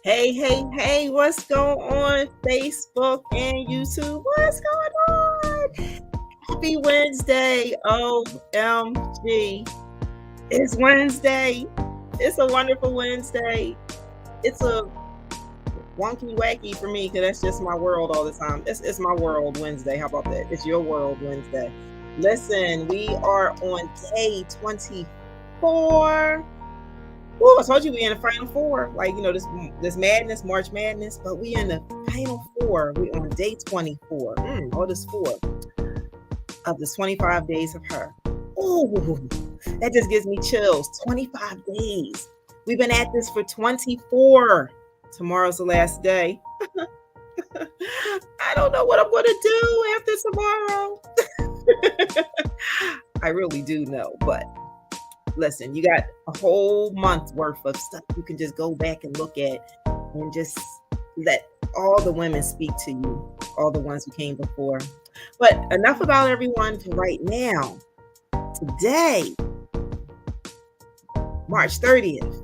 Hey, hey, hey, what's going on Facebook and YouTube? What's going on? Happy Wednesday. OMG. It's Wednesday. It's a wonderful Wednesday. It's a wonky wacky for me because that's just my world all the time. It's my world Wednesday. How about that? It's your world Wednesday. Listen, we are on day 24. Oh, I told you we in the final four. Like, this madness, March Madness, but we in the final four. We on day 24. This four of the 25 days of her. Oh, that just gives me chills. 25 days. We've been at this for 24. Tomorrow's the last day. I don't know what I'm going to do after tomorrow. I really do know, but listen, you got a whole month worth of stuff you can just go back and look at and just let all the women speak to you, all the ones who came before. But enough about everyone for right now. Today, March 30th,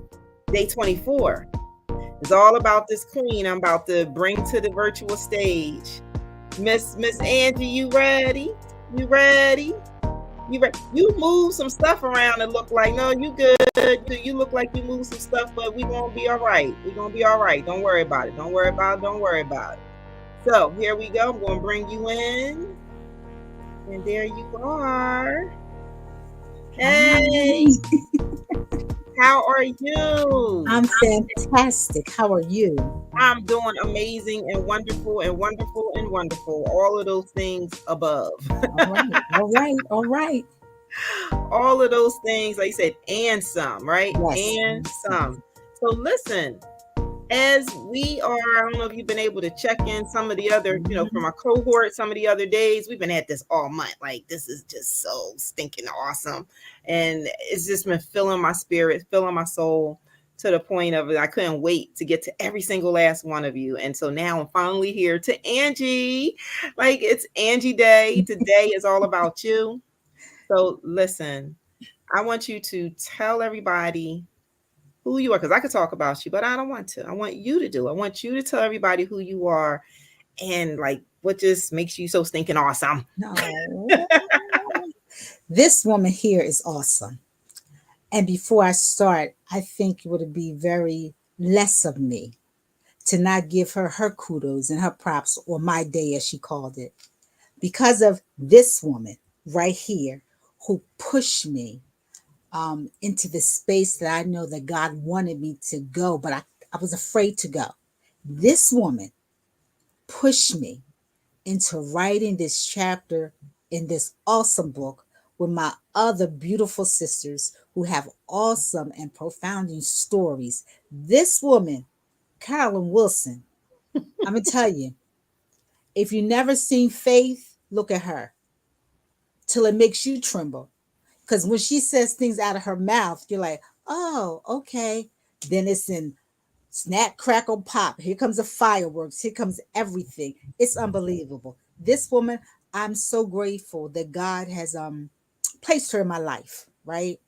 day 24, is all about this queen I'm about to bring to the virtual stage. Miss Angie, you ready? You ready? You move some stuff around and look like, no, you good. You look like you move some stuff, but we gonna be all right. We gonna be all right. Don't worry about it. Don't worry about it. Don't worry about it. So here we go. I'm gonna bring you in, and there you are. Hey, how are you? I'm fantastic. How are you? I'm doing amazing and wonderful and wonderful and wonderful. All of those things above. All right, all right, all right. All of those things, like you said, and some, right? Yes. And some. So listen, as we are, I don't know if you've been able to check in some of the other, from our cohort, some of the other days, we've been at this all month. Like, this is just so stinking awesome. And it's just been filling my spirit, filling my soul to the point of I couldn't wait to get to every single last one of you. And so now I'm finally here to Angie. Like, it's Angie Day. Today is all about you. So listen, I want you to tell everybody who you are, because I could talk about you, but I don't want to. I want you to do. I want you to tell everybody who you are and like what just makes you so stinking awesome. No. This woman here is awesome. And before I start, I think it would be very less of me to not give her kudos and her props, or my day, as she called it, because of this woman right here who pushed me into the space that I know that God wanted me to go, but I was afraid to go. This woman pushed me into writing this chapter in this awesome book with my other beautiful sisters who have awesome and profounding stories. This woman, Carolyn Wilson, I'm going to tell you, if you never seen Faith, look at her till it makes you tremble. Because when she says things out of her mouth, you're like, oh, okay. Then it's in snap, crackle, pop. Here comes the fireworks. Here comes everything. It's unbelievable. This woman, I'm so grateful that God has placed her in my life, right?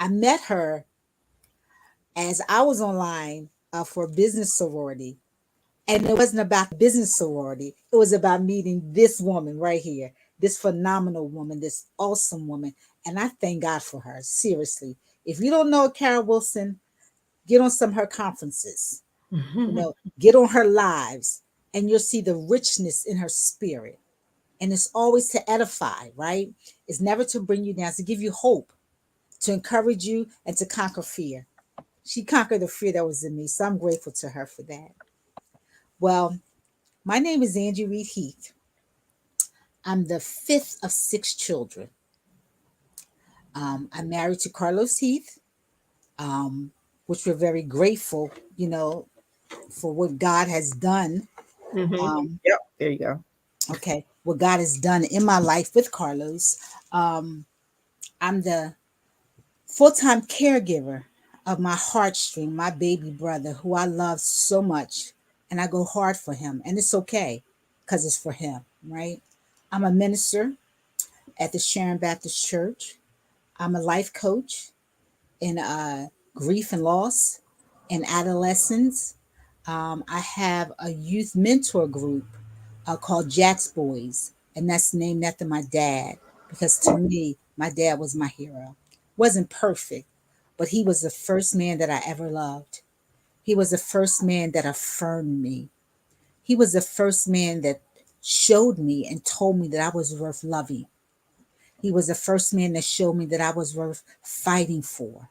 I met her as I was online for a business sorority. And it wasn't about the business sorority. It was about meeting this woman right here, this phenomenal woman, this awesome woman. And I thank God for her. Seriously. If you don't know Carol Wilson, get on some of her conferences. Get on her lives, and you'll see the richness in her spirit. And it's always to edify, right? It's never to bring you down, it's to give you hope, to encourage you, and to conquer fear. She conquered the fear that was in me. So I'm grateful to her for that. Well, my name is Angye Heath. I'm the fifth of six children. I'm married to Carlos Heath, which we're very grateful, for what God has done. Yep, there you go. Okay, what God has done in my life with Carlos. I'm the full-time caregiver of my heartstring, my baby brother, who I love so much, and I go hard for him, and it's okay because it's for him, right? I'm a minister at the Sharon Baptist Church. I'm a life coach in grief and loss and adolescence. I have a youth mentor group called Jack's Boys, and that's named after my dad because to me, my dad was my hero. Wasn't perfect, but he was the first man that I ever loved. He was the first man that affirmed me. He was the first man that showed me and told me that I was worth loving. He was the first man that showed me that I was worth fighting for.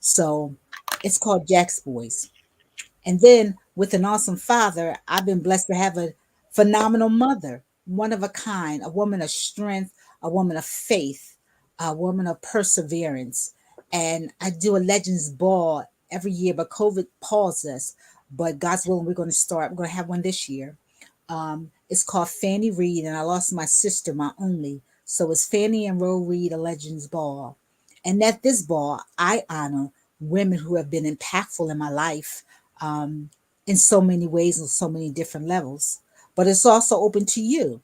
So it's called Jack's Boys. And then with an awesome father, I've been blessed to have a phenomenal mother, one of a kind, a woman of strength, a woman of faith, a woman of perseverance. And I do a Legends Ball every year, but COVID paused us. But God's willing, we're going to start. We're going to have one this year. It's called Fannie Reed, and I lost my sister, my only. So it's Fannie and Roe Reed, a Legends Ball. And at this ball, I honor women who have been impactful in my life in so many ways on so many different levels. But it's also open to you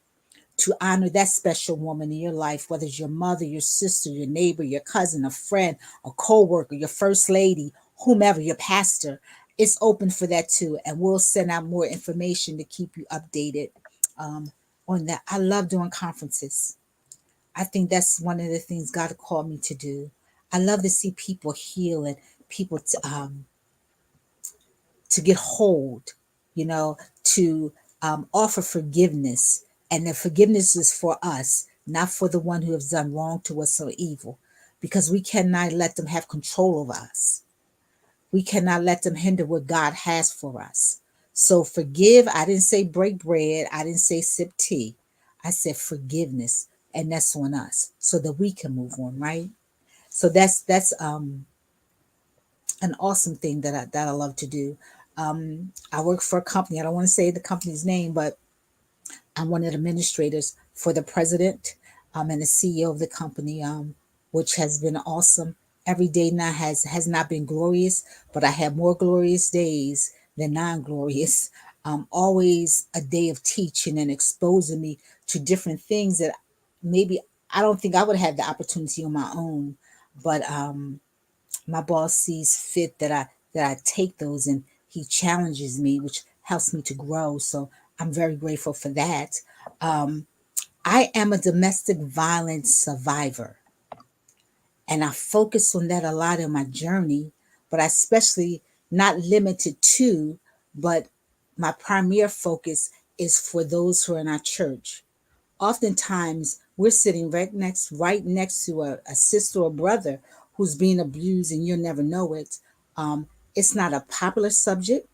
to honor that special woman in your life, whether it's your mother, your sister, your neighbor, your cousin, a friend, a co-worker, your first lady, whomever, your pastor. It's open for that too. And we'll send out more information to keep you updated um, on that. I love doing conferences. I think that's one of the things God called me to do. I love to see people heal and people to get hold, you know, to offer forgiveness. And the forgiveness is for us, not for the one who has done wrong to us or evil, because we cannot let them have control over us. We cannot let them hinder what God has for us. So forgive. I didn't say break bread. I didn't say sip tea. I said forgiveness, and that's on us so that we can move on, right? So that's an awesome thing that I love to do. I work for a company. I don't want to say the company's name, but I'm one of the administrators for the president and the CEO of the company, which has been awesome. Every day now has not been glorious, but I have more glorious days than non-glorious. Always a day of teaching and exposing me to different things that maybe I don't think I would have the opportunity on my own, but my boss sees fit that I take those and he challenges me, which helps me to grow. So I'm very grateful for that. Um, I am a domestic violence survivor, and I focus on that a lot in my journey, but I especially not limited to, but my primary focus is for those who are in our church. Oftentimes, we're sitting right next to a sister or brother who's being abused, and you'll never know it. Um, it's not a popular subject.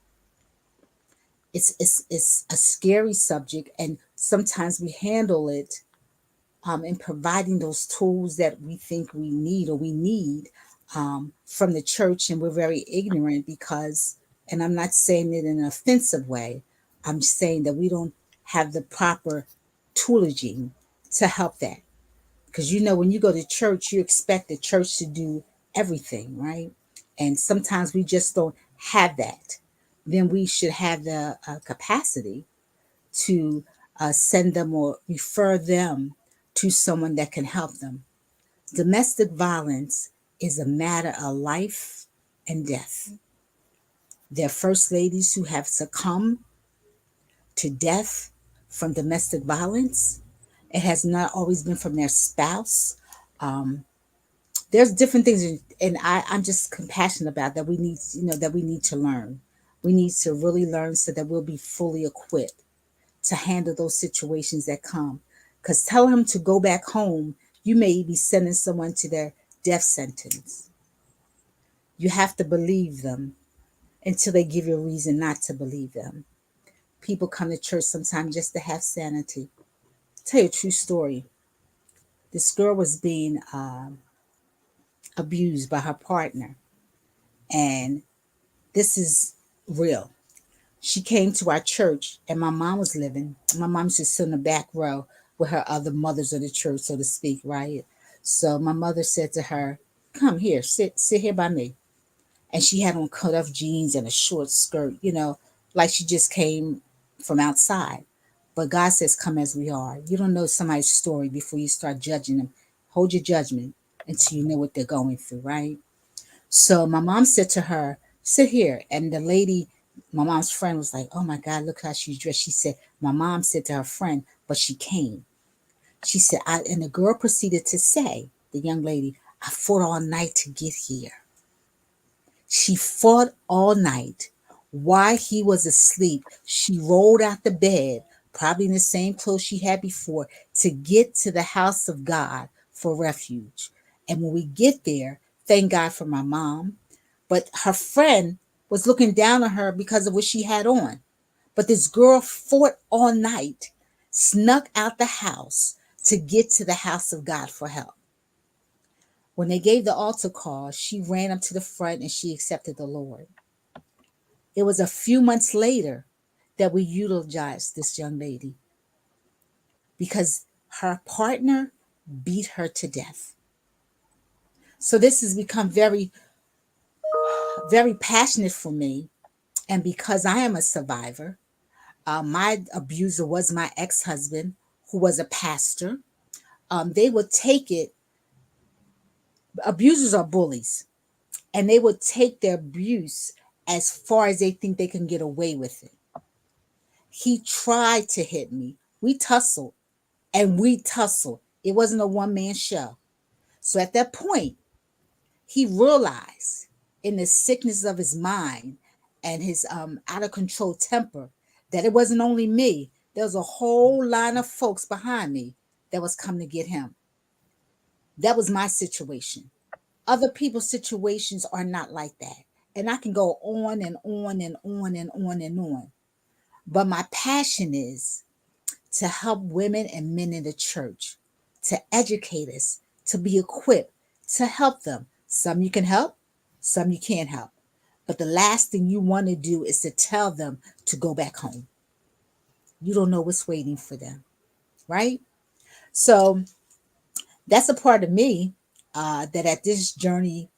It's a scary subject, and sometimes we handle it in providing those tools that we think we need from the church, and we're very ignorant because, and I'm not saying it in an offensive way, I'm saying that we don't have the proper toolaging to help that. Because when you go to church, you expect the church to do everything, right? And sometimes we just don't have that. Then we should have the capacity to send them or refer them to someone that can help them. Domestic violence is a matter of life and death. There are first ladies who have succumbed to death from domestic violence. It has not always been from their spouse. Um, there's different things, and I'm just compassionate about that. We need to learn. We need to really learn so that we'll be fully equipped to handle those situations that come. Because telling them to go back home, you may be sending someone to their death sentence. You have to believe them until they give you a reason not to believe them. People come to church sometimes just to have sanity. Tell you a true story. This girl was being abused by her partner, and this is real. She came to our church, and my mom was living. My mom's just in the back row with her other mothers of the church, so to speak, right? So my mother said to her, "Come here, sit here by me." And she had on cut off jeans and a short skirt, like she just came from outside. But God says, "Come as we are." You don't know somebody's story before you start judging them. Hold your judgment until you know what they're going through, right? So my mom said to her, "Sit here." And the lady My mom's friend was like, "Oh my God, look how she's dressed." She said, "My mom said to her friend, but she came." She said, and the girl proceeded to say, the young lady, "I fought all night to get here." She fought all night. While he was asleep, she rolled out the bed, probably in the same clothes she had before, to get to the house of God for refuge. And when we get there, thank God for my mom, but her friend was looking down on her because of what she had on. But this girl fought all night, snuck out the house to get to the house of God for help. When they gave the altar call, she ran up to the front and she accepted the Lord. It was a few months later that we eulogized this young lady because her partner beat her to death. So this has become very, very passionate for me. And because I am a survivor, my abuser was my ex husband, who was a pastor. They would take it, abusers are bullies, and they would take their abuse as far as they think they can get away with it. He tried to hit me. We tussled and we tussled. It wasn't a one man show. So at that point, he realized in the sickness of his mind and his out of control temper that it wasn't only me. There was a whole line of folks behind me that was coming to get him. That was my situation. Other people's situations are not like that. And I can go on and on and on and on and on. But my passion is to help women and men in the church, to educate us, to be equipped, to help them. Some you can help, some you can't help. But the last thing you want to do is to tell them to go back home. You don't know what's waiting for them, right? So that's a part of me that at this journey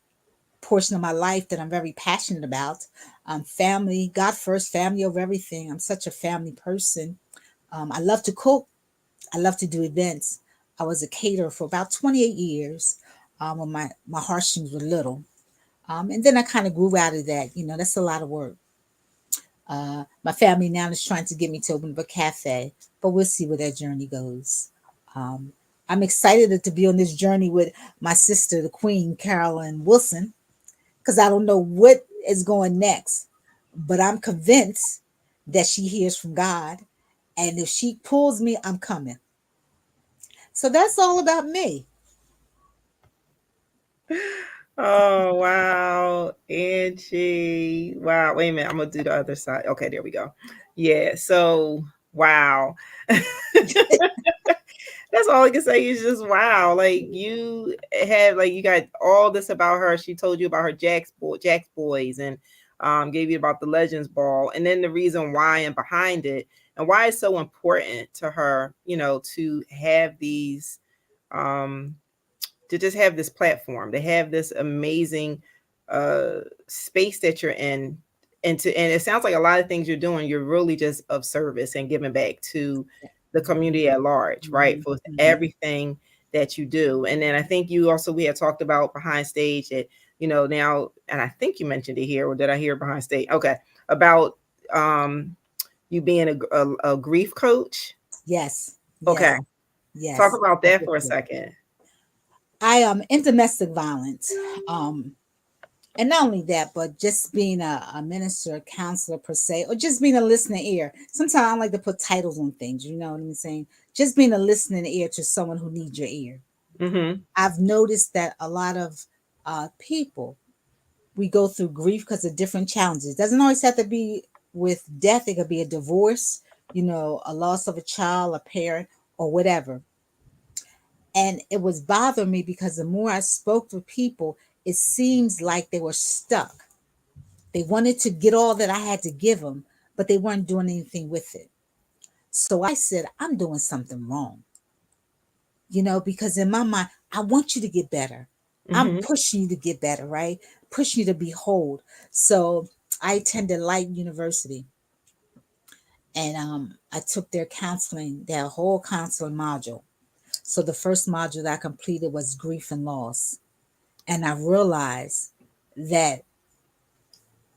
portion of my life that I'm very passionate about. Family, God first, family over everything. I'm such a family person. I love to cook. I love to do events. I was a caterer for about 28 years when my heartstrings were little. And then I kind of grew out of that. You know, that's a lot of work. My family now is trying to get me to open up a cafe, but we'll see where that journey goes. Um, I'm excited to be on this journey with my sister, the Queen, Carolyn Wilson, because I don't know what is going next, but I'm convinced that she hears from God. And if she pulls me, I'm coming. So that's all about me. Oh wow, Angie. Wow. Wait a minute. I'm gonna do the other side. Okay, there we go. Yeah. So wow. That's all I can say is just wow. Like you have like you got all this about her. She told you about her Jack's boys and gave you about the Legends Ball and then the reason why and behind it and why it's so important to her, you know, to have these um to just have this platform, to have this amazing space that you're in, and it sounds like a lot of things you're doing, you're really just of service and giving back to the community at large, right? For Mhm. everything that you do. And then I think you also we had talked about behind stage that, you know, now, and I think you mentioned it here, or did I hear behind stage? Okay. About you being a grief coach. Yes, Okay. yes, Talk yes. about that for a second. I am in domestic violence. Um, and not only that, but just being a minister, a counselor per se, or just being a listening ear. Sometimes I like to put titles on things, you know what I'm saying? Just being a listening ear to someone who needs your ear. Mm-hmm. I've noticed that a lot of people, we go through grief because of different challenges. It doesn't always have to be with death, it could be a divorce, you know, a loss of a child, a parent, or whatever. And it was bothering me because the more I spoke to people, it seems like they were stuck. They wanted to get all that I had to give them, but they weren't doing anything with it. So I said, I'm doing something wrong, you know, because in my mind, I want you to get better. I'm Mm-hmm. pushing you to get better, right? Pushing you to be whole. So I attended Light University and I took their counseling, their whole counseling module. So the first module that I completed was grief and loss. And I realized that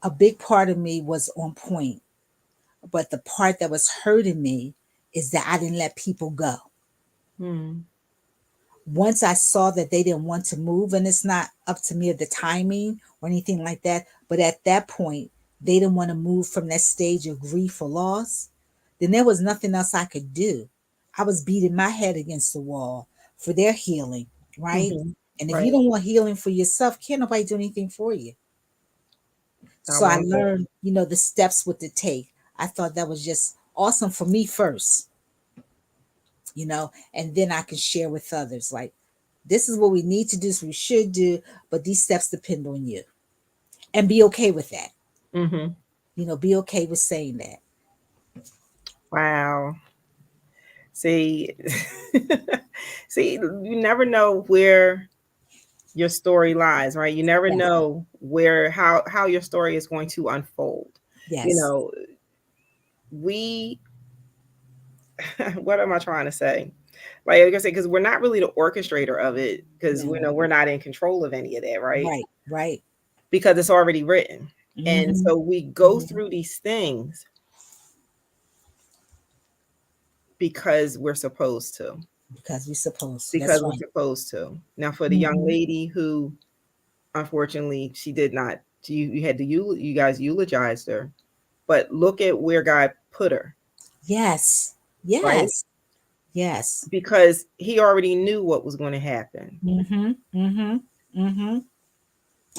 a big part of me was on point, but the part that was hurting me is that I didn't let people go. Mm. Once I saw that they didn't want to move, and it's not up to me of the timing or anything like that, but at that point, they didn't want to move from that stage of grief or loss, then there was nothing else I could do. I was beating my head against the wall for their healing, right? Mhm. And if you Right. don't want healing for yourself, can't nobody do anything for you. I So I want that. learned, the steps what to take. I thought that was just awesome for me first, and then I can share with others. Like, this is what we need to do, so we should do, but these steps depend on you. And be okay with that. Mhm. Be okay with saying that. Wow. See, see, you never know where your story lies, right? You never Yes. know where how your story is going to unfold. You Yes. know, we what am I trying to say? Like I said, because we're not really the orchestrator of it, because we No. know we're not in control of any of that, right? Right. Right. Because it's already written. And Mm-hmm. so we go Mm-hmm. through these things because we're supposed to. Because we're supposed to. That's Because we're right. supposed to. Now, for the young Mm-hmm. lady who unfortunately she did not, you had to you guys eulogized her, but look at where God put her, Yes. right? Yes. Yes. Because he already knew what was going to happen. Mm-hmm. Mm-hmm. Mm-hmm.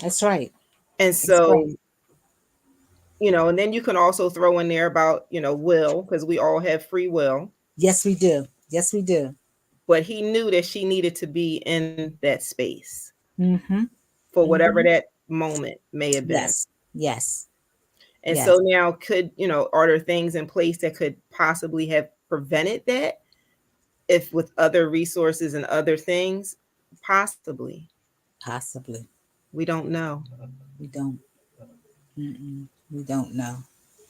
That's right. And That's so, right. and then you can also throw in there about, will, because we all have free will. Yes, we do. Yes, we do. But he knew that she needed to be in that space Mm-hmm. for whatever Mm-hmm. that moment may have been. Yes. Yes. And Yes. so now are there things in place that could possibly have prevented that, if with other resources and other things? Possibly. Possibly. We don't know. We don't. Mm-mm. We don't know.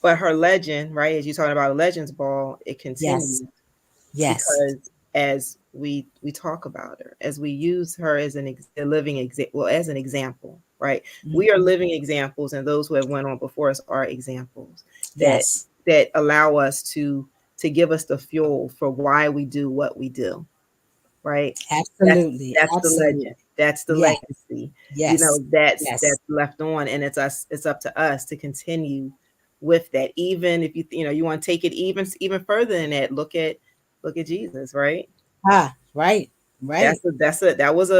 But her legend, right, as you're talking about a Legends Ball, it Yes. continues, Yes. because as we talk about her, as we use her as a living well, as an example, right? We are Mm-hmm. living examples, and those who have went on before us are examples that Yes. allow us to give us the fuel for why we do what we do, right? That's Absolutely. that's the Absolutely. legend. That's the Yes. legacy. Yes. That's Yes. left on, and it's up to us to continue with that. Even if you want to take it even further than that, look at Jesus, right? Ah, right. Right. That was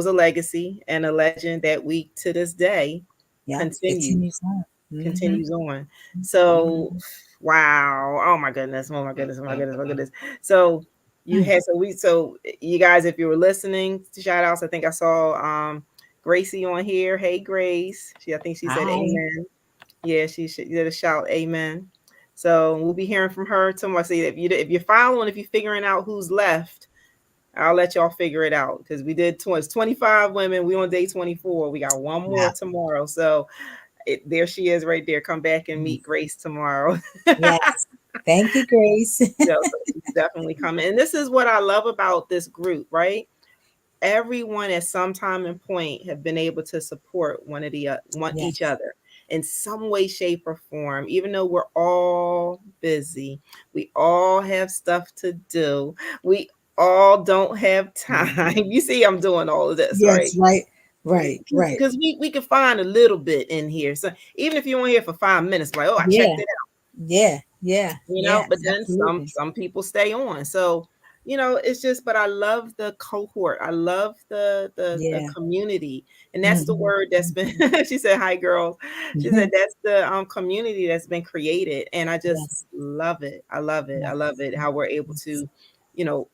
a legacy and a legend that we to this day Yeah. continues Continues on. Mm-hmm. continues on. So, Mm-hmm. wow. Oh my goodness. Oh my goodness. Oh my goodness. Oh my goodness. So you Mm. had so you guys, if you were listening to shout outs, I think I saw Gracie on here. Hey Grace. I think she said Hi. amen. Yeah, she did a shout amen. So we'll be hearing from her tomorrow. See, if you're following, if you're figuring out who's left, I'll let y'all figure it out, because we did 25 women. We on day 24. We got one more Wow. tomorrow. So there she is right there. Come back and Mm. meet Grace tomorrow. Yes. Thank you, Grace. So she's definitely coming. And this is what I love about this group, right? Everyone at some time and point have been able to support one each Yes. other in some way, shape, or form. Even though we're all busy, we all have stuff to do. We all don't have time. Mhm. You see, I'm doing all of this, right? Yes. Right. Right. Right. Because we can find a little bit in here. So even if you're on here for 5 minutes, like, oh, I checked Yeah. it out, Yeah. Yeah. Yes. but then some Absolutely. some people stay on. So it's just, but I love the cohort. I love the Yeah. community, and that's the Mm-hmm. word that's been. Mm-hmm. She said, "Hi, girls." She said that's the community that's been created, and I just Yes. love it. I love it. I Yes. love it how we're able Yes. to,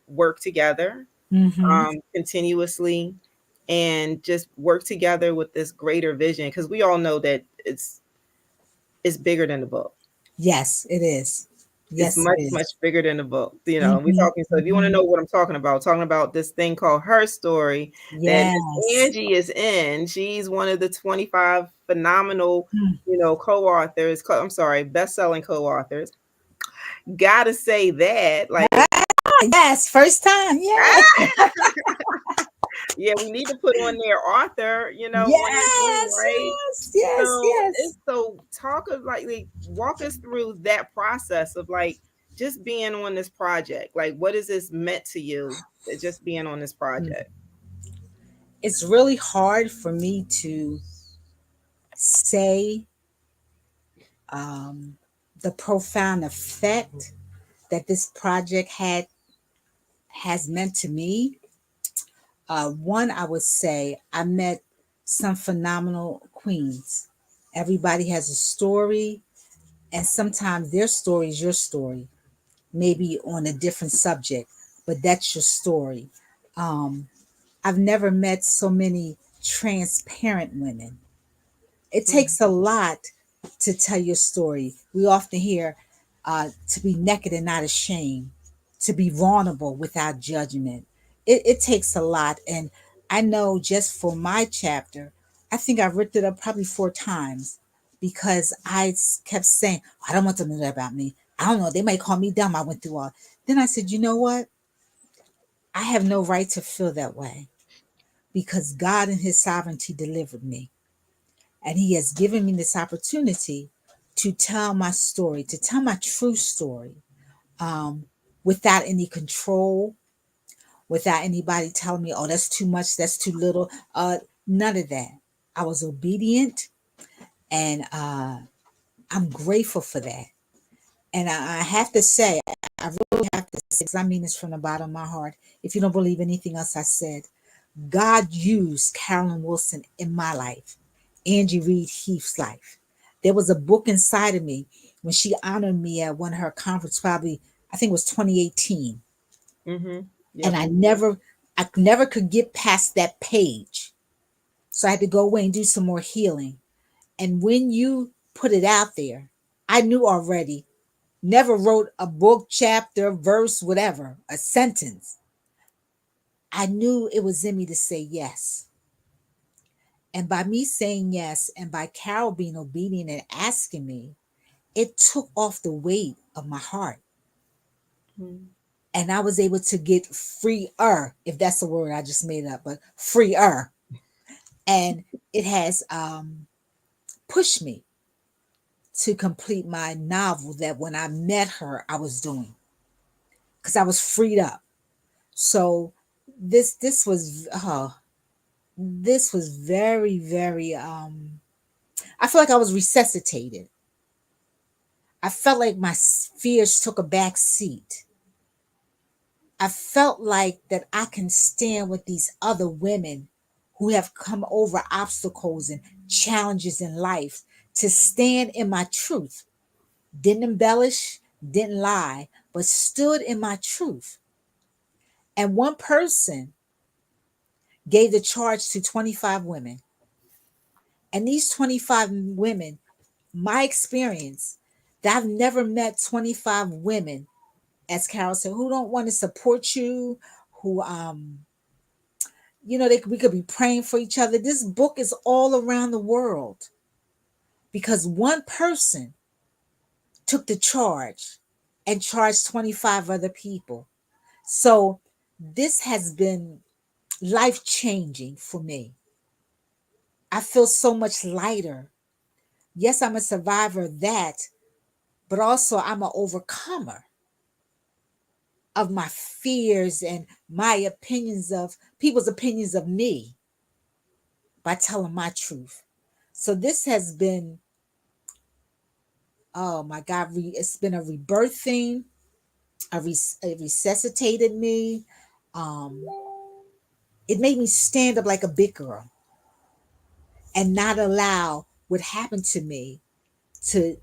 work together Mm-hmm. continuously, and just work together with this greater vision, because we all know that it's bigger than the book. Yes, it is. It's Yes, it much, is. much bigger than the book. We Mm-hmm. talking. So if you want to Mm-hmm. know what I'm talking about this thing called Her Story that Miss Yes. Angie is in. She's one of the 25 phenomenal, Mm. co-authors. I'm sorry, best-selling co-authors. Gotta say that, like, Ah, yes, first time. Yay. Yeah, we need to put on there author, Angie, Yes, right? yes, yes, So yes. it's so talk of like walk us through that process of like just being on this project. Like what is this meant to you? Just being on this project. It's really hard for me to say um, the profound effect that this project has meant to me. One, I would say I met some phenomenal queens. Everybody has a story, and sometimes their story is your story, maybe on a different subject, but that's your story. Um, I've never met so many transparent women. It Mm-hmm. takes a lot to tell your story. We often hear to be naked and not ashamed, to be vulnerable without judgment. It takes a lot. And I know just for my chapter, I think I've ripped it up probably 4 times because kept saying, I don't want them to know that about me. I don't know. They might call me dumb. I went through all. Then I said, you know what? I have no right to feel that way because God in his sovereignty delivered me. And he has given me this opportunity to tell my story, to tell my true story, um, without any control, without anybody telling me, oh, that's too much, that's too little. None of that. I was obedient, and I'm grateful for that. And I have to say, I really have to say, because I mean this from the bottom of my heart. If you don't believe anything else I said, God used Carolyn Wilson in my life, Angie Reed Heath's life. There was a book inside of me when she honored me at one of her conference, probably I think it was 2018, Mm-hmm. and Yep. I never could get past that page, so I had to go away and do some more healing. And when you put it out there, I knew already. Never wrote a book, chapter, verse, whatever, a sentence. I knew it was in me to say yes. And by me saying yes, and by Carol being obedient and asking me, it took off the weight of my heart. Mm-hmm. And I was able to get freer, if that's a word I just made up, but freer. And it has pushed me to complete my novel that when I met her, I was doing because I was freed up. So this was very, very I feel like I was resuscitated. I felt like my fears took a back seat. I felt like that I can stand with these other women who have come over obstacles and challenges in life to stand in my truth. Didn't embellish, didn't lie, but stood in my truth. And one person gave the charge to 25 women. And these 25 women, my experience, that I've never met 25 women, as Carol said, who don't want to support you, who we could be praying for each other. This book is all around the world because one person took the charge and charged 25 other people. So this has been life changing for me. I feel so much lighter. Yes, I'm a survivor of that, but also I'm an overcomer of my fears and my opinions of people's opinions of me by telling my truth. So this has been, oh my God, it's been a rebirthing. It resuscitated me. Um, it made me stand up like a big girl and not allow what happened to me to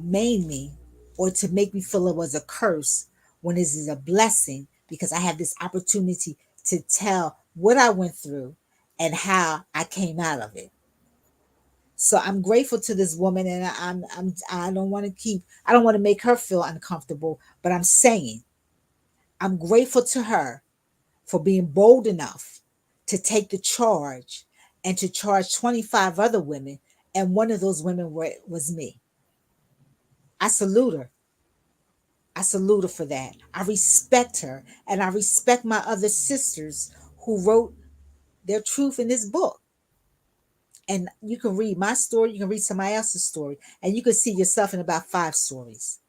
maim me or to make me feel it was a curse when this is a blessing because I have this opportunity to tell what I went through and how I came out of it. So I'm grateful to this woman, and I don't want to I don't want to make her feel uncomfortable, but I'm saying I'm grateful to her for being bold enough to take the charge and to charge 25 other women, and one of those women was me. I salute her. I salute her for that. I respect her, and I respect my other sisters who wrote their truth in this book. And you can read my story, you can read somebody else's story, and you can see yourself in about 5 stories.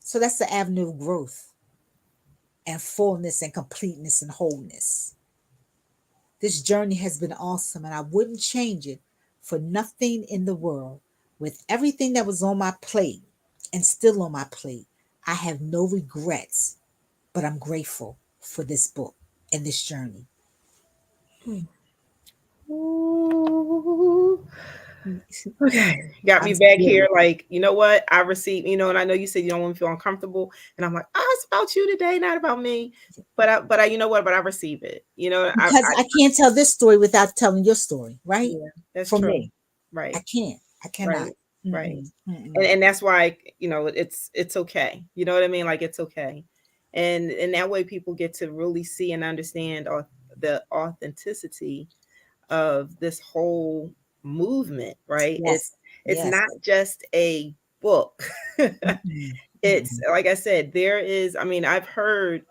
So that's the avenue of growth and fullness and completeness and wholeness. This journey has been awesome, and I wouldn't change it for nothing in the world. With everything that was on my plate and still on my plate, I have no regrets, but I'm grateful for this book and this journey. Ooh. Okay, got I'm me back still, here. Like, you know what? I received, and I know you said you don't want me to feel uncomfortable, and I'm like, oh, it's about you today, not about me. But I, you know what? But I receive it. because I can't tell this story without telling your story, right? Yeah, that's For true. me, I Right, can't. I cannot. right, right. Mm-mm, mm-mm. And that's why it's okay. You know what I mean? Like it's okay, and that way people get to really see and understand the authenticity of this whole movement, right? it's Yes, it's yes. not just a book. Mm-mm, It's mm-mm. like I said, there is, I mean, I've heard,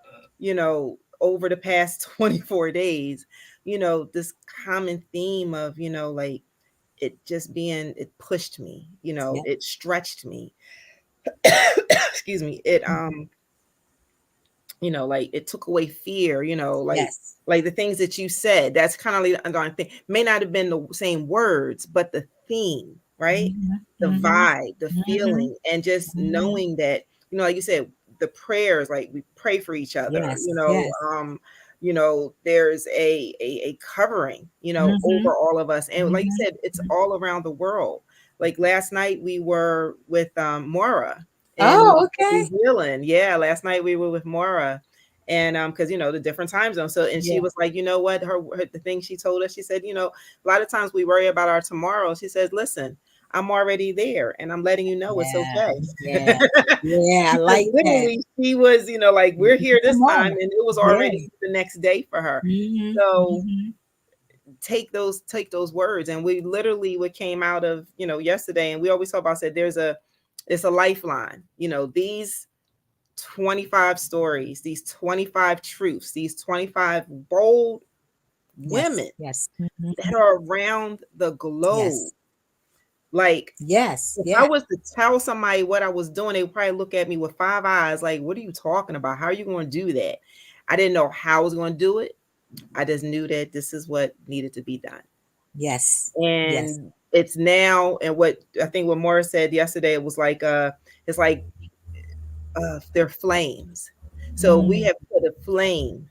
over the past 24 days, this common theme of, like it just being, it pushed me, Yeah. it stretched me. Excuse me. It Mhm. like it took away fear, Yes. like the things that you said. That's kind of like the underlying thing. May not have been the same words, but the theme, right? Mhm, The mhm, vibe, the mhm, feeling, and just mhm. knowing that, like you said, the prayers, like we pray for each other, Yes, yes. there's a covering, over Mhm, all of us. And like you mhm, said, it's mhm. all around the world. Like last night we were with Mora in Oh, okay. New Zealand. Yeah, last night we were with Mora, and because the different time zones. So, and she Yeah. was like, you know what, the thing she told us, she said, a lot of times we worry about our tomorrow. She says, listen, I'm already there, and I'm letting you know it's Yeah, okay. yeah, yeah, I Because like that. literally, she was, like, we're here Come this time, on. and it was Yeah. already the next day for her. Mhm, So mhm. take those words, and we literally what came out of yesterday, and we always talk about, said it's a lifeline. These 25 stories, these 25 truths, these 25 bold Yes, women yes. that Mhm. are around the globe. Yes, Like, yes, if I yeah. was to tell somebody what I was doing, they would probably look at me with 5 eyes, like, what are you talking about? How are you going to do that? I didn't know how I was going to do it. I just knew that this is what needed to be done. Yes, yes. And it's now, and what I think what Morris said yesterday, it was like, it's like, they're flames. So we Mm, have put a flame.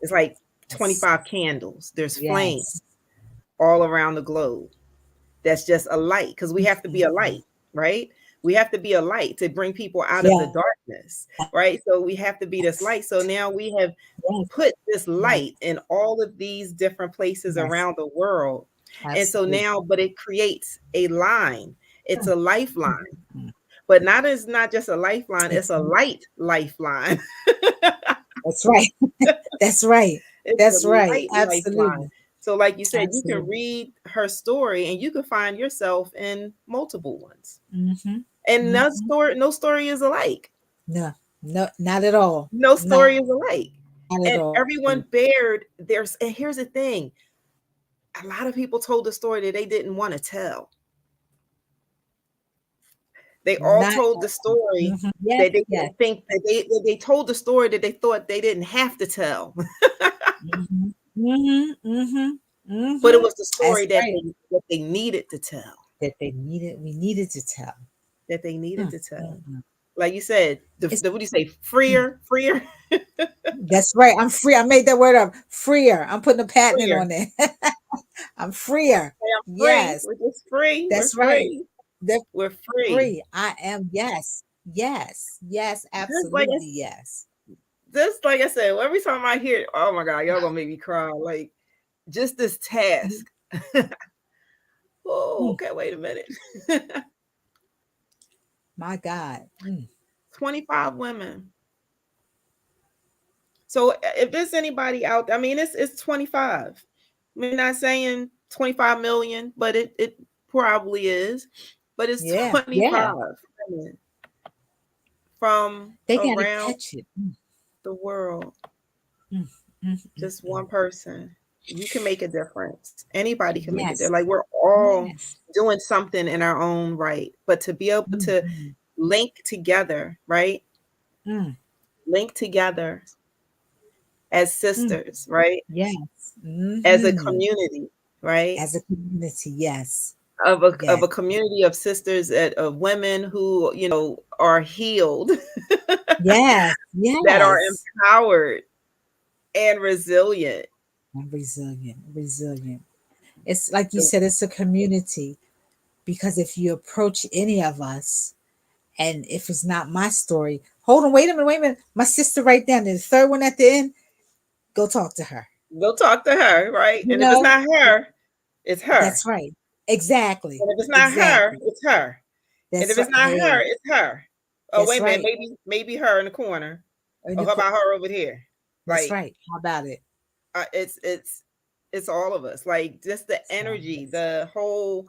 It's like yes, 25 candles. There's flame yes. all around the globe. That's just a light, because we have to be a Mhm. light, right? We have to be a light to bring people out of the Yeah, darkness, right? So we have to be this light. So now we have yes, put this yes, light in all of these different places yes. around the world. And so Absolutely. now, but it creates a line. It's Mm, a lifeline, mm, mm. but not just a lifeline, it's It's a light lifeline. that's right. That's right. It's a That's right. light lifeline. Absolutely. So, like you said, you can Absolutely. read her story and you can find yourself in multiple ones. Mhm. And Mhm. no story is alike. No, no, not at all. No Not story is alike. at And all. everyone bared there's and here's the thing. A lot of people told a story that they didn't want to tell. They all Not told the story mhm. Yes, that they yes. didn't think that they told the story that they thought they didn't have to tell. Mhm. Mhm. Mhm. But it Mhm. was the story That's that right. they needed to tell. That we needed to tell. That they needed Mm, to tell. mm, mm. Like you said, It's what do you say? mm, Freer, that's right. I'm free. I made that word up. Freer. I'm putting a patent freer. on it. I'm freer. Say I'm free. Yes, We're just free. We're that's right. free. They're We're free. free. I am. Yes. Yes. Yes. Just like Absolutely. Yes. I said, every time I hear, oh my God, y'all gonna make me cry. Like just this task. Oh, Mm, okay, wait a minute. my God. Mm. 25 women. So if there's anybody out there, I mean, it's 25. We're not saying 25 million, but it probably is. But it's Yeah. 25 Yeah. women from They got to around catch it. the world. Mm. Just Mm-mm-mm. one person. You can make a difference. Anybody can make a difference. Yes. Like we're all Yes. doing something in our own right. But to be able to Mhm. link together, right? Mm, Link together as mm. sisters, right? Yes. As a Hmm. community, right? As a community, yes. Of Yes. a community of sisters of women who, are healed, Yes. that are Yes. empowered and resilient. I'm resilient. Resilient. It's like you said, it's a community because if you approach any of us, and if it's not my story, hold on, wait a minute. My sister right down there, the third one at the end, go talk to her. Go talk to her, right? You And if it's know, not her, it's her. that's right. Exactly. And if it's not her, Exactly. it's her. And if That's it's right. not her, Hey, it's her. Oh, that's wait a minute, right. maybe her in the corner. And Oh, the how about her over here? That's Like, right. How about it? it's all of us. Like just the It's all of energy, us. the whole.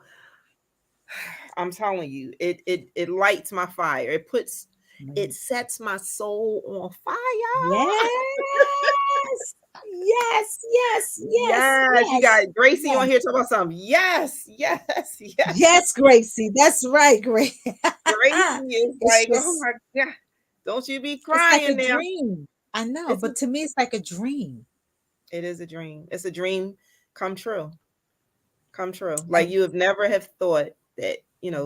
I'm telling you, it lights my fire. It Right. sets my soul on fire. Yes. Yes. Yes. Yes. Yes, you Yes. got Gracie on Yes. here talking about something. Yes, yes, yes. Yes, Gracie. That's right, Gracie. Gracie is It's like, oh just, my God, don't you be it's like a crying now. dream. I know, It's a, but to me, it's like a dream. it is a dream. It's a dream come true. Come true. Like And you have never have thought that,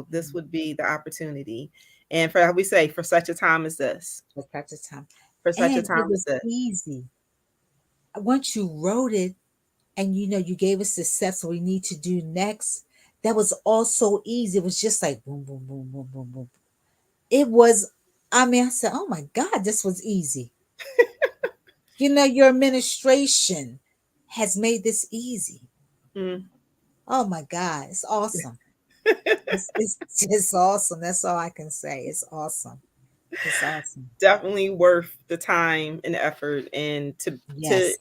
this would be the opportunity. And for how we say, for such a time as this. at the time, For such a and time it as was this. easy. Once you wrote it, and you gave us the steps we need to do next. That was all so easy. It was just like boom, boom, boom, boom, boom, boom. It was. I mean, I said, "Oh my God, this was easy." Your administration has made this easy. Mm. Oh my God, it's awesome. It's just awesome. That's all I can say. It's awesome. It's awesome. Definitely worth the time and effort and to Yes.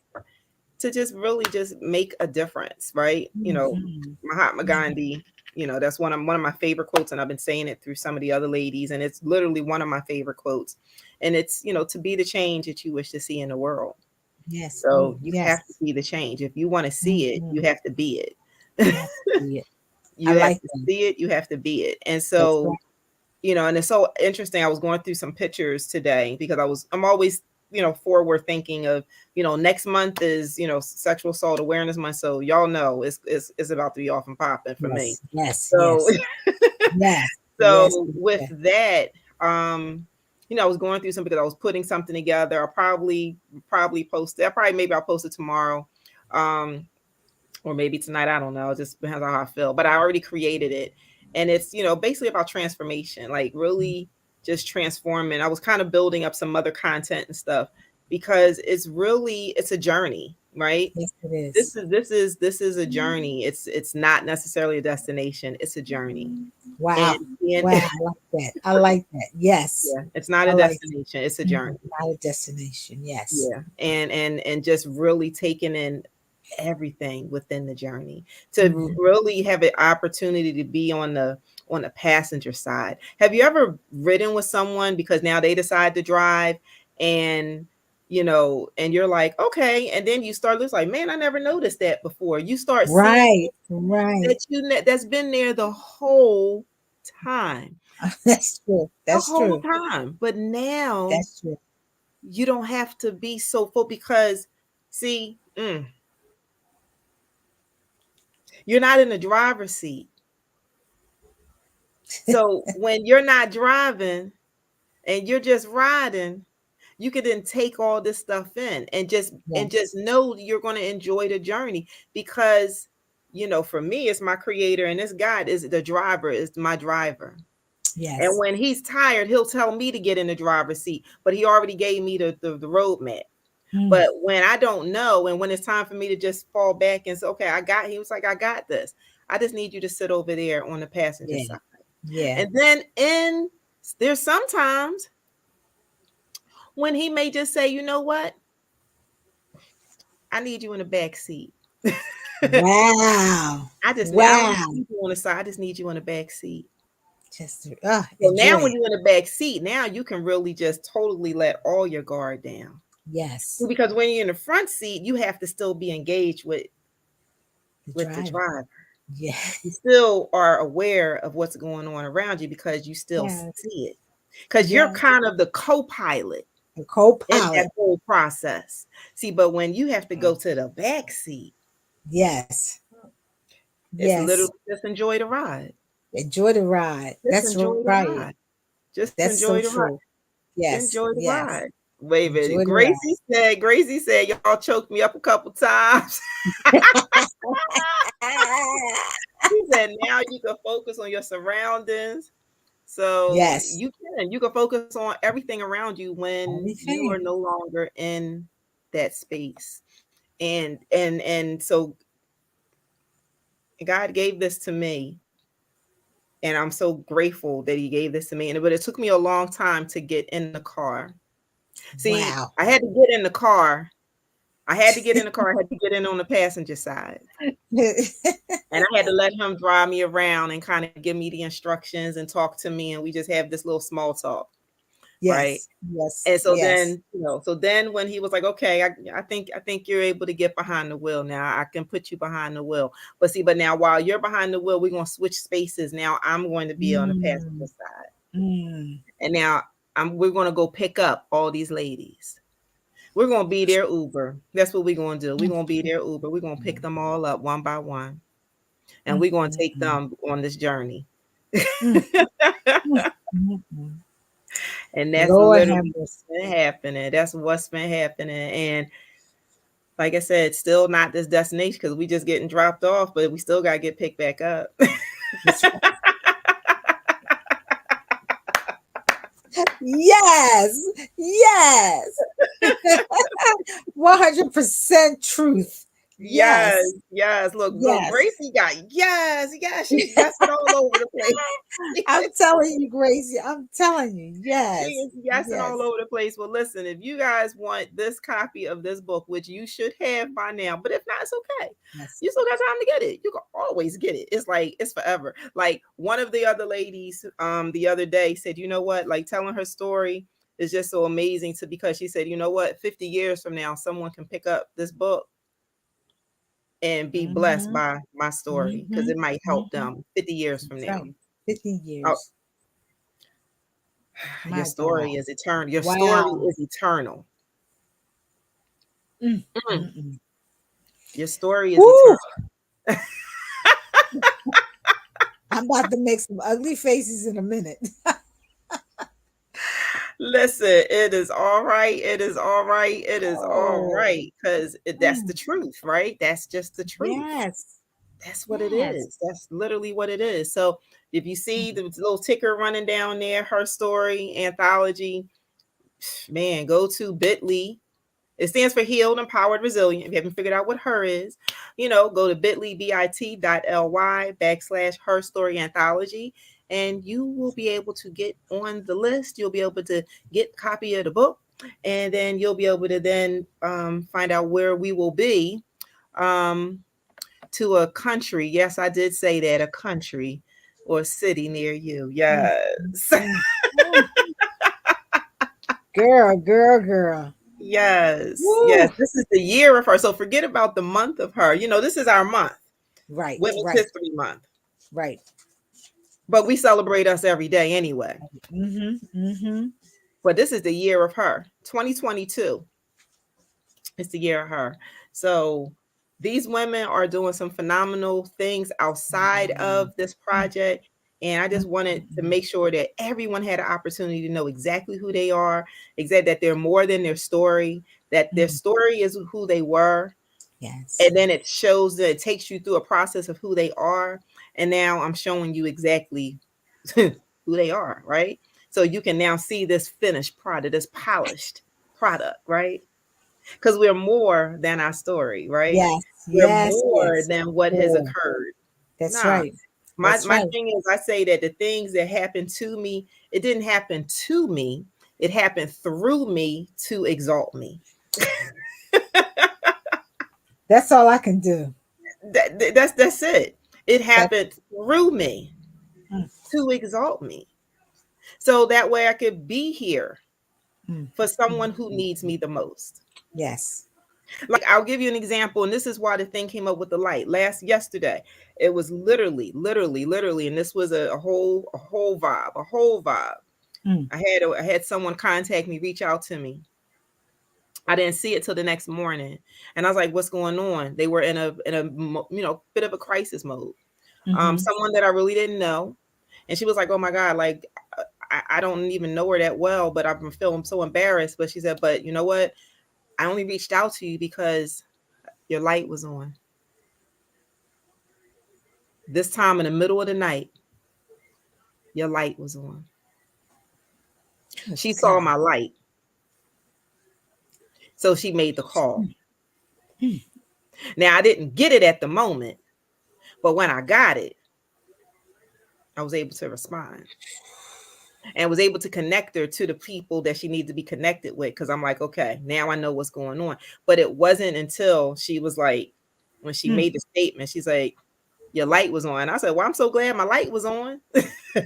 to just really just make a difference, right? Hmm. Mahatma Yeah. Gandhi, that's one of my favorite quotes, and I've been saying it through some of the other ladies, and it's literally one of my favorite quotes. And it's, to be the change that you wish to see in the world. Yes. So you have to Yes. be the change. If you want to see it, you Hmm. have to be it. You have to see it. I You have like to that. see it, you have to be it. And That's so, right. and it's so interesting. I was going through some pictures today because I'm always, forward thinking of, next month is, sexual assault awareness month. So y'all know it's about to be off and popping for me. Yes. Yes. So Yes. Yes. Yes. so with Yes. that, I was going through something because I was putting something together. I'll probably post it. Maybe I'll post it tomorrow. Um, or maybe tonight. I don't know. It just depends on how I feel. But I already created it, and it's basically about transformation, like really just transforming. I was kind of building up some other content and stuff because it's a journey, right? Yes, it This is. is this is this is a journey. It's not necessarily a destination. It's a journey, Wow. and Wow. I like that. I like that. Yes. yeah, it's not I a like destination. It's a that. journey. Not a destination. Yes. Yeah, and just really taking in everything within the journey to Mhm. really have an opportunity to be on the passenger side. Have you ever ridden with someone because now they decide to drive, and and you're like, okay, and then you start looking like, man, I never noticed that before. You start seeing Right. Right. that's been there the whole time, That's true. the That's whole true. time. But now That's true. you don't have to be so full because see, you're not in the driver's seat. So when you're not driving and you're just riding, you can then take all this stuff in and just Yes. know you're going to enjoy the journey because for me it's my creator and this God is the driver, is my driver. And Yes. when he's tired, he'll tell me to get in the driver's seat, but he already gave me the roadmap. Mm. But when I don't know, and when it's time for me to just fall back and say, okay, he was like, I got this. I just need you to sit over there on the passenger Yeah. side. Yeah. And then there's sometimes when he may just say, you know what? I need you in the back seat. Wow. I don't Wow. need you on the side. I just need you in the back seat. So now Enjoy when it. you're in the back seat, now you can really just totally let all your guard down. Yes. Because when you're in the front seat, you have to still be engaged The with the driver. driver. Yeah. You still are aware of what's going on around you because you still Yes. see it. Because you're Yes. kind of the co-pilot A in that co-pilot. whole process. See, but when you have to go to the back seat, Yes. it's Yes. literally just enjoy the ride. Enjoy the ride. Just That's enjoy the right. ride. Just That's so enjoy the ride. true. Yes. Enjoy the Yes. ride. Wait a minute. Enjoy the ride. Gracie said, y'all choked me up a couple times. He said, now you can focus on your surroundings. So Yes. you can focus on everything around you when you are Everything. no longer in that space. And so God gave this to me, and I'm so grateful that he gave this to me. But it took me a long time to get in the car. See, Wow. I had to get in the car. I had to get in the car. I had to get in on the passenger side. And I had to let him drive me around and kind of give me the instructions and talk to me. And we just have this little small talk. Right. Yes. Yes. And so Yes. then, so then when he was like, okay, I think you're able to get behind the wheel now. I can put you behind the wheel. But see, but now while you're behind the wheel, we're going to switch spaces. Now I'm going to be on the passenger Mm, side. mm. And now we're going to go pick up all these ladies. We're going to be their Uber. That's what we're going to do. We're Mm, going to be their Uber. We're going to pick them all up one by one. And we're going to take mm, them on this journey. mm, mm. And that's Lord have literally mercy. what's been happening. That's what's been happening. And like I said, still not this destination because we just getting dropped off, but we still got to get picked back up. That's right. Yes. Yes. 100% truth. Yes, Yes. yes. Look, Yes. Gracie got yes. She's yesing all over the I'm place. telling you, Gracie. I'm telling you. She Yes. is yesing all Yes. over the place. Well, listen, if you guys want this copy of this book, which you should have by now, but if not, it's okay. Yes. You still got time to get it. You can always get it. It's like it's forever. Like one of the other ladies the other day said, you know what, like telling her story is just so amazing to because she said, you know what, 50 years from now, someone can pick up this book and be blessed Mm-hmm. by my story because Mm-hmm. it might help Mm-hmm. them 50 years from That's now. right. 50 Oh, years. your My story God. is eternal. Your story Wow. is eternal. Mm, Mm. mm-mm. Your story is Woo! eternal. I'm about to make some ugly faces in a minute. Listen, it is all right. It is all right. It is all Oh. right because that's the Mm. truth, right? That's just the truth. Yes. That's what it Yes. is. That's literally what it is. So if you see Mm. the little ticker running down there, her story anthology, man, go to bit.ly. It stands for Healed, Empowered, Resilient. If you haven't figured out what her is, go to bit.ly, bit.ly/HERStory anthology, and you will be able to get on the list. You'll be able to get a copy of the book, and then you'll be able to then find out where we will be um, to a country. Yes, I did say that, a country or city near you. Mm. Yes. Mm. Mm. Girl, girl, girl. Yes, Woo! yes. This is the year of her. So forget about the month of her. This is our month, Right, Women's right, History Month. right. But we celebrate us every day anyway. Mm-hmm. Mm-hmm. But this is the year of her. 2022 is the year of her. So these women are doing some phenomenal things outside of this project. And I just wanted to Mm-hmm. make sure that everyone had an opportunity to know exactly who they are, exactly that they're more than their story, that their Mm. story is who they were, Yes. and then it shows that it takes you through a process of who they are. And now I'm showing you exactly who they are, right? So you can now see this finished product, this polished product, right? Because we're more than our story, right? Yes. We're Yes. more Yes. than what has Oh, occurred. that's Nah. right. My That's my right. thing is I say that the things that happened to me, it didn't happen to me. It happened through me to exalt me. That's all I can do. That's it. It That. happened through me Mm, to exalt me. So that way I could be here Mm. for Mm. someone who needs me the most. Yes. Like, I'll give you an example, and this is why the thing came up with the light. Yesterday, it was literally, and this was a whole vibe, a whole vibe. Mm. I had someone contact me, reach out to me. I didn't see it till the next morning, and I was like, "What's going on?" They were in a bit of a crisis mode. Mm-hmm. Someone that I really didn't know, and she was like, "Oh my God, like I don't even know her that well, but I've been feeling so embarrassed." But she said, "But you know what? I only reached out to you because your light was on. This time in the middle of the night, your light was on." Good She saw God. my light, so she made the call. Mm. Now, I didn't get it at the moment, but when I got it, I was able to respond and was able to connect her to the people that she needed to be connected with. Cause I'm like, okay, now I know what's going on. But it wasn't until she was like, when she Mm. made the statement, she's like, your light was on. I said, well, I'm so glad my light was on.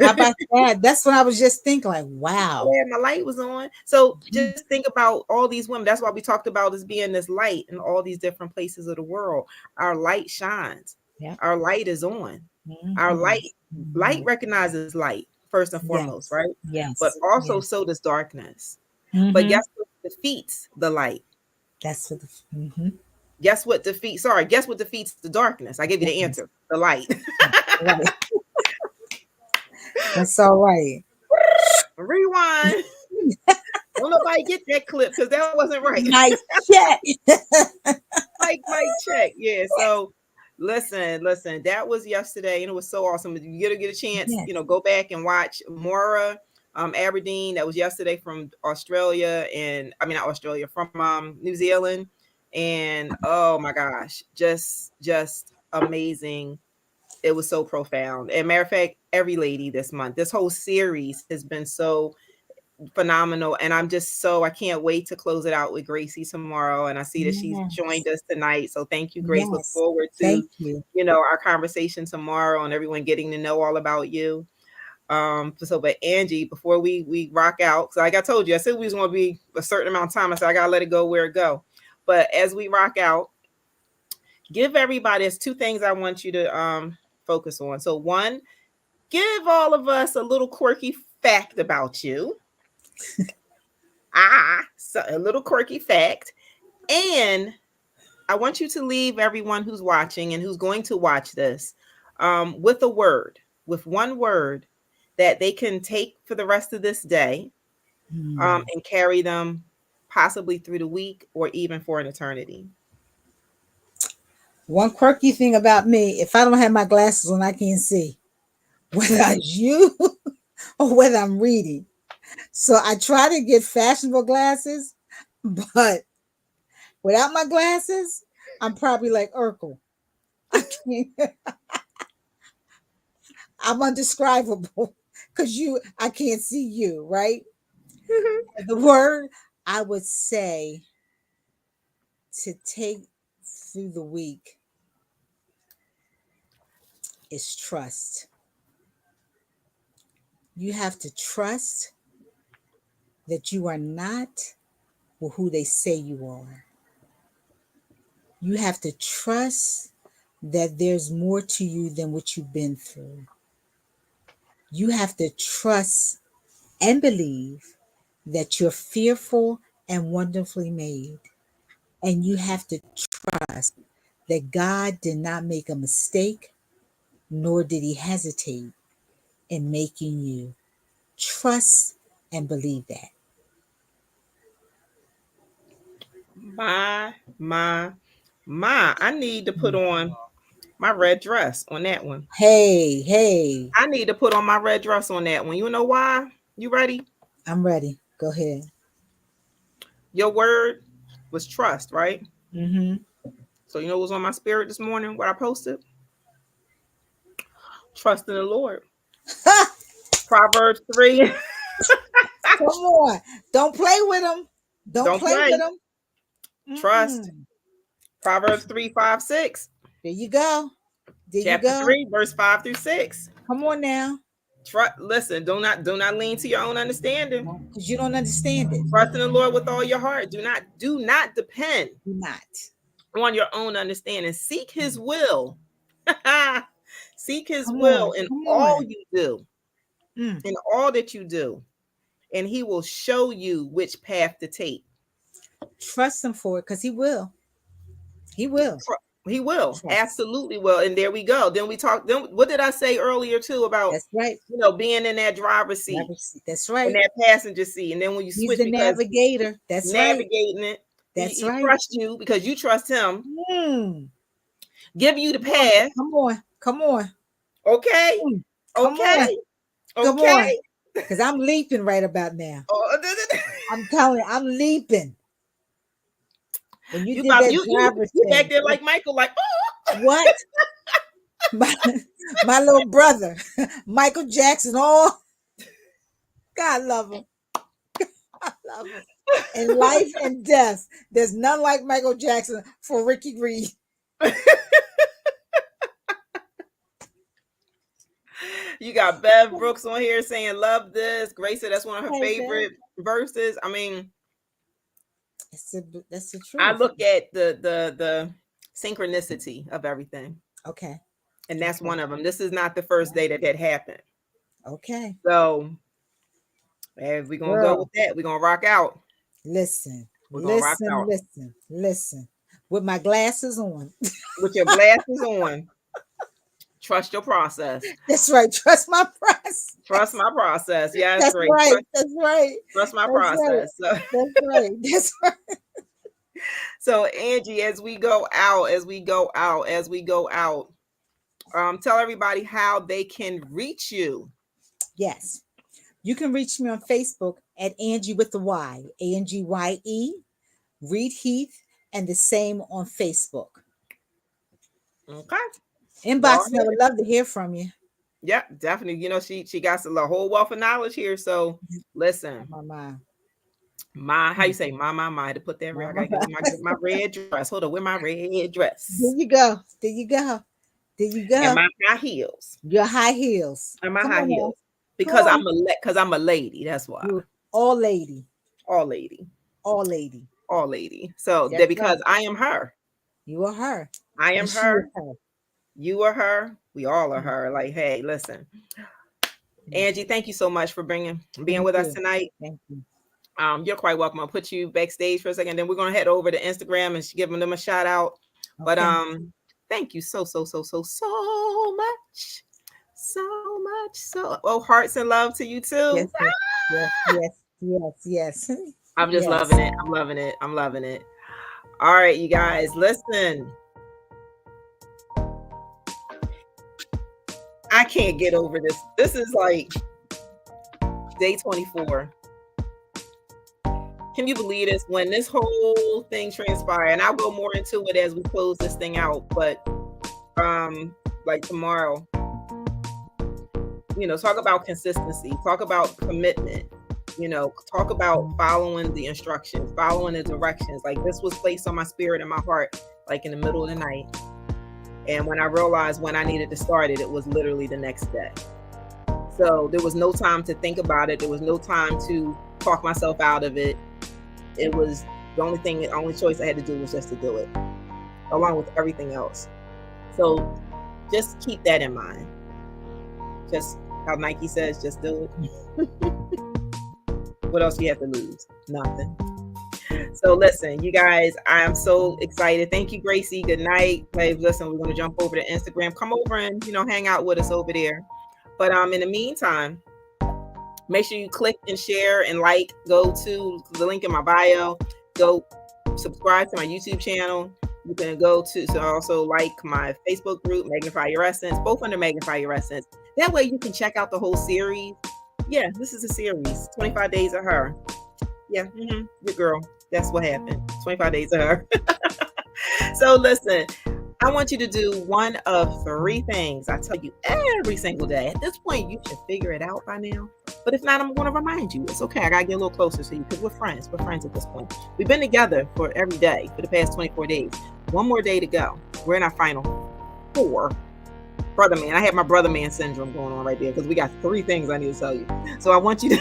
How about that? That's what I was just thinking. Like, wow. Glad my light was on. So just think about all these women. That's why we talked about as being this light in all these different places of the world. Our light shines. Yeah. Our light is on. Our Mm-hmm. light Mm-hmm. recognizes light first and foremost, Yes. right? But Yes. also Yes. so does darkness. But Mm-hmm. guess what defeats the light? That's what the. Mm-hmm. Guess what defeats the darkness? I gave you the Darkness. answer. The light. Right. That's all right. Rewind. Don't nobody get that clip because that wasn't right. Night check. Mike, check. Yeah. So listen. That was yesterday, and it was so awesome. If you get a chance, Yes. go back and watch Mora Aberdeen. That was yesterday from Australia, and I mean not Australia, from New Zealand. And oh my gosh, just amazing. It was so profound. And matter of fact, every lady this month, this whole series has been so phenomenal, and I can't wait to close it out with Gracie tomorrow, and I see that she's joined Yes. us tonight, so thank you, Grace. Look Yes. forward to Thank you. our conversation tomorrow and everyone getting to know all about you. But Angie, before we rock out, so like I told you, I said we was going to be a certain amount of time. I said I gotta let it go where it go. But as we rock out, give everybody, there's two things I want you to focus on. So one, give all of us a little quirky fact about you. So a little quirky fact. And I want you to leave everyone who's watching and who's going to watch this with a word, with one word that they can take for the rest of this day, Hmm. and carry them possibly through the week or even for an eternity. One quirky thing about me, if I don't have my glasses on, I can't see whether it's you or whether I'm reading. So I try to get fashionable glasses, but without my glasses, I'm probably like Urkel. I can't. I'm undescribable because I can't see you, right? The word I would say to take through the week is trust. You have to trust that you are not who they say you are. You have to trust that there's more to you than what you've been through. You have to trust and believe that you're fearful and wonderfully made. And you have to trust that God did not make a mistake, nor did he hesitate in making you. Trust and believe that. My, I need to put on my red dress on that one. Hey, hey, I need to put on my red dress on that one. You know why? You ready? I'm ready. Go ahead. Your word was trust, right? Mm-hmm. So you know what was on my spirit this morning? What I posted? Trust in the Lord. Proverbs 3. Come on. Don't play with them. Don't Don't play with play. them. Trust. Mm-mm. Proverbs 3, 5, 6. There you go. There you Chapter go. 3, verse 5 through 6. Come on now. Listen, do not lean to your own understanding. Because you don't understand it. Trust in the Lord with all your heart. Do not depend Do not on your own understanding. Seek His will. Seek His come will on, in come all on. you do, in all that you do, and He will show you which path to take. Trust Him for it, because He will. He will. He will. Trust. Absolutely will. And there we go. Then we talked. Then what did I say earlier too about? That's right. Being in that driver's seat. That's right. In that passenger seat. And then when you He's switch, the navigator. That's navigating right. it. That's he right. trusts you because you trust Him. Give you the path. Come on. Come on. Okay. Come okay. On. Come on. Because I'm leaping right about now. I'm telling you, I'm leaping. When you did that driver's you thing, back there like Michael, like, oh. What? my little brother, Michael Jackson. Oh, God love him. I love him. In life and death, there's none like Michael Jackson for Ricky Reed. You got Bev Brooks on here saying, love this. Grace said that's one of her favorite verses. I mean, that's the truth. I look at the synchronicity of everything. Okay. And that's one of them. This is not the first day that happened. Okay. So, as we're going to go with that, we're going to rock out. Listen. With my glasses on. With your glasses on. Trust your process. That's right. Trust my process. Trust my process. Yes, that's right. That's right. Trust my process. Right. So. That's right. That's right. So, Angie, as we go out, tell everybody how they can reach you. Yes. You can reach me on Facebook at Angie with the Y, Angye. Read Heath, and the same on Facebook. Okay. Inbox me. I would love to hear from you. Yeah, definitely. She got a whole wealth of knowledge here. So listen. How you say my I had to put that red. I gotta get my red dress. Hold on, with my red dress. There you go. And my high heels. Your high heels. And my high heels. Because I'm a lady. That's why. All lady. So that because I am her. You are her. I am her. You are her. We all are her. Like, hey, listen. Angie, thank you so much for being with us tonight. Thank you. You're quite welcome. I'll put you backstage for a second. Then we're gonna head over to Instagram and give them a shout out. Okay. But thank you so much. Oh, hearts and love to you too. Yes. I'm just loving it. I'm loving it. All right, you guys, listen. I can't get over this. This is like day 24. Can you believe this? When this whole thing transpired, and I'll go more into it as we close this thing out, but like tomorrow, talk about consistency, talk about commitment, talk about following the instructions, following the directions. Like, this was placed on my spirit and my heart, like in the middle of the night. And when I realized when I needed to start it, it was literally the next day. So there was no time to think about it. There was no time to talk myself out of it. It was the only choice I had to do was just to do it, along with everything else. So just keep that in mind. Just how Nike says, just do it. What else do you have to lose? Nothing. So listen, you guys, I am so excited. Thank you, Gracie. Good night. Hey, listen, we're going to jump over to Instagram. Come over and, hang out with us over there. But in the meantime, make sure you click and share and like. Go to the link in my bio. Go subscribe to my YouTube channel. You can go to also like my Facebook group, Magnify Your Essence, both under Magnify Your Essence. That way you can check out the whole series. Yeah, this is a series, 25 Days of Her. Yeah, your girl. That's what happened. 25 Days of Her. So listen, I want you to do one of 3 things. I tell you every single day. At this point, you should figure it out by now. But if not, I'm going to remind you. It's okay. I got to get a little closer to you because we're friends. We're friends at this point. We've been together for every day for the past 24 days. One more day to go. We're in our final 4. Brother man. I have my brother man syndrome going on right there because we got 3 things I need to tell you. So I want you to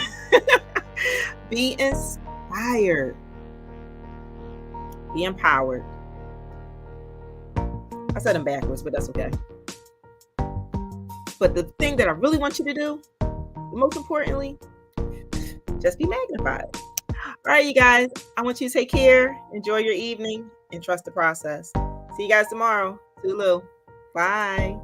be inspired. Be empowered. I said them backwards, but that's okay. But the thing that I really want you to do, most importantly, just be magnified. All right, you guys. I want you to take care, enjoy your evening, and trust the process. See you guys tomorrow. Toodaloo. Bye.